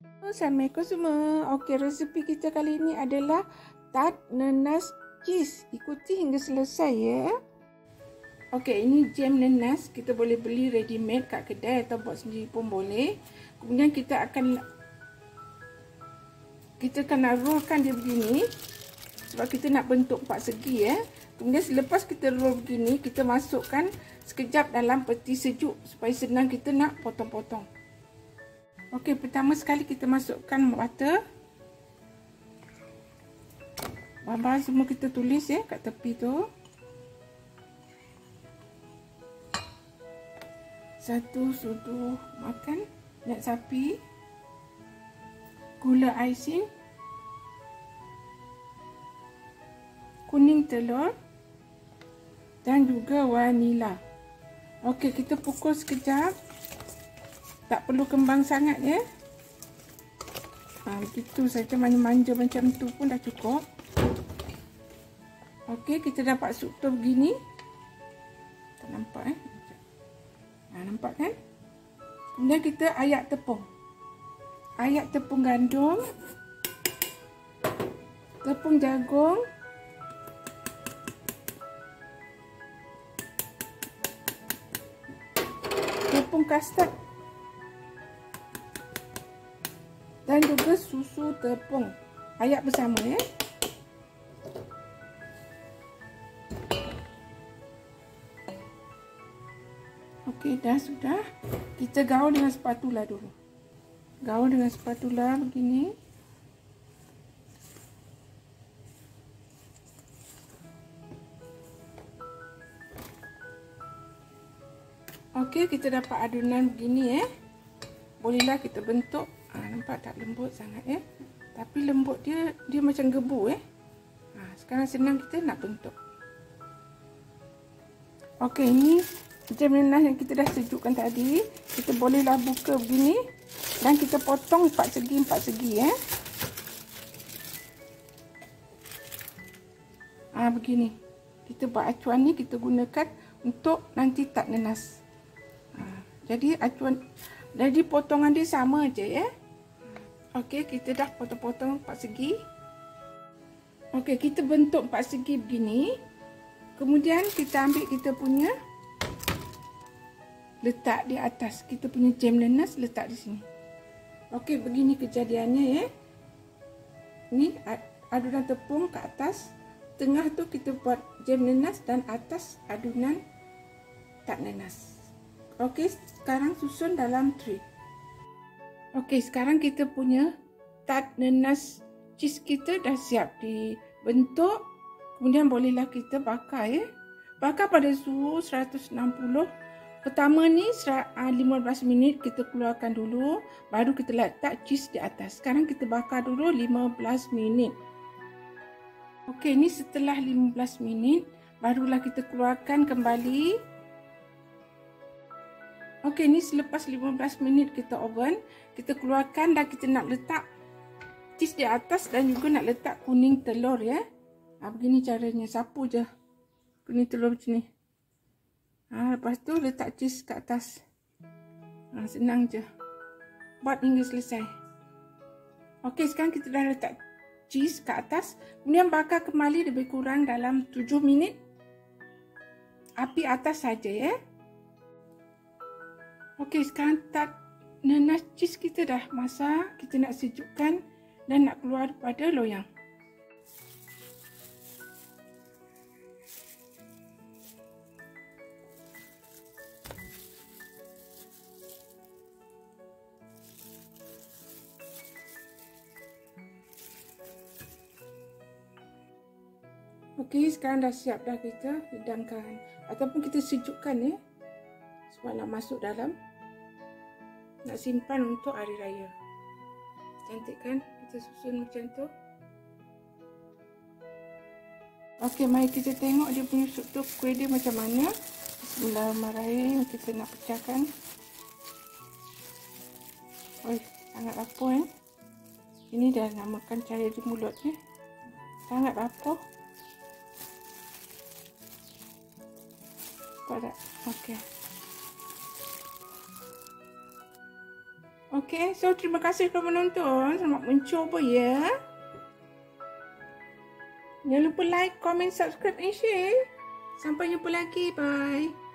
Assalamualaikum semua. Okey, resepi kita kali ini adalah tart nanas cheese. Ikuti hingga selesai ya. Okey, ini jam nanas. Kita boleh beli ready made kat kedai atau buat sendiri pun boleh. Kemudian kita akan rollkan dia begini. Sebab kita nak bentuk 4 segi ya. Kemudian selepas kita roll begini, kita masukkan sekejap dalam peti sejuk supaya senang kita nak potong-potong. Okey, pertama sekali kita masukkan butter. Bahan-bahan semua kita tulis ya kat tepi tu. 1 sudu makan minyak sapi, gula icing, kuning telur dan juga vanila. Okey, kita pukul sekejap. Tak perlu kembang sangat ya. Begitu saja, manja-manja macam tu pun dah cukup. Okey, kita dapat struktur begini. Tak nampak nampak kan? Kemudian kita ayak tepung. Ayak tepung gandum, tepung jagung, tepung custard dan juga susu tepung. Ayak bersama ya. Okey, dah sudah. Kita gaul dengan spatula dulu. Gaul dengan spatula begini. Okey, kita dapat adunan begini ya. Bolehlah kita bentuk. Nampak tak lembut sangat ya. Tapi lembut dia macam gebu ya. Sekarang senang kita nak bentuk. Okey, ini jam nanas yang kita dah sejukkan tadi. Kita bolehlah buka begini dan kita potong 4 segi ya. Begini. Kita buat acuan ni kita gunakan untuk nanti tart nanas. Jadi potongan dia sama aja ya. Okey, kita dah potong-potong 4 segi. Okey, kita bentuk 4 segi begini. Kemudian kita ambil kita punya, letak di atas. Kita punya jam nanas letak di sini. Okey, begini kejadiannya ya. Ni adunan tepung ke atas. Tengah tu kita buat jam nanas dan atas adunan tart nanas. Okey, sekarang susun dalam tray. Okey, sekarang kita punya tart nanas cheese kita dah siap dibentuk. Kemudian bolehlah kita bakar ya. Bakar pada suhu 160. Pertama ni 15 minit kita keluarkan dulu, baru kita letak cheese di atas. Sekarang kita bakar dulu 15 minit. Okey, ni setelah 15 minit barulah kita keluarkan kembali. Okey, ni selepas 15 minit kita oven, kita keluarkan dan kita nak letak cheese di atas dan juga nak letak kuning telur ya. Begini caranya, sapu je kuning telur macam ni. Lepas tu letak cheese kat atas. Senang je. Buat hingga selesai. Okey, sekarang kita dah letak cheese kat atas. Kemudian bakar kembali lebih kurang dalam 7 minit. Api atas saja ya. Okey, sekarang tart nanas cheese kita dah masak. Kita nak sejukkan dan nak keluar daripada loyang. Okey, sekarang dah siap dah kita hidangkan ataupun kita sejukkan ya. Sebab nak masuk dalam, nak simpan untuk hari raya. Cantik kan? Kita susun macam tu. Okey, mari kita tengok dia punya struktur kuih dia macam mana. Bismillahirrahmanirrahim. Kita nak pecahkan. Sangat rapuh ya. Ini dah namakan cahaya di mulut ni. Sangat rapuh. Nampak tak? Okey. Okay, so terima kasih kerana menonton. Selamat mencuba ya. Jangan lupa like, comment, subscribe and share. Sampai jumpa lagi. Bye.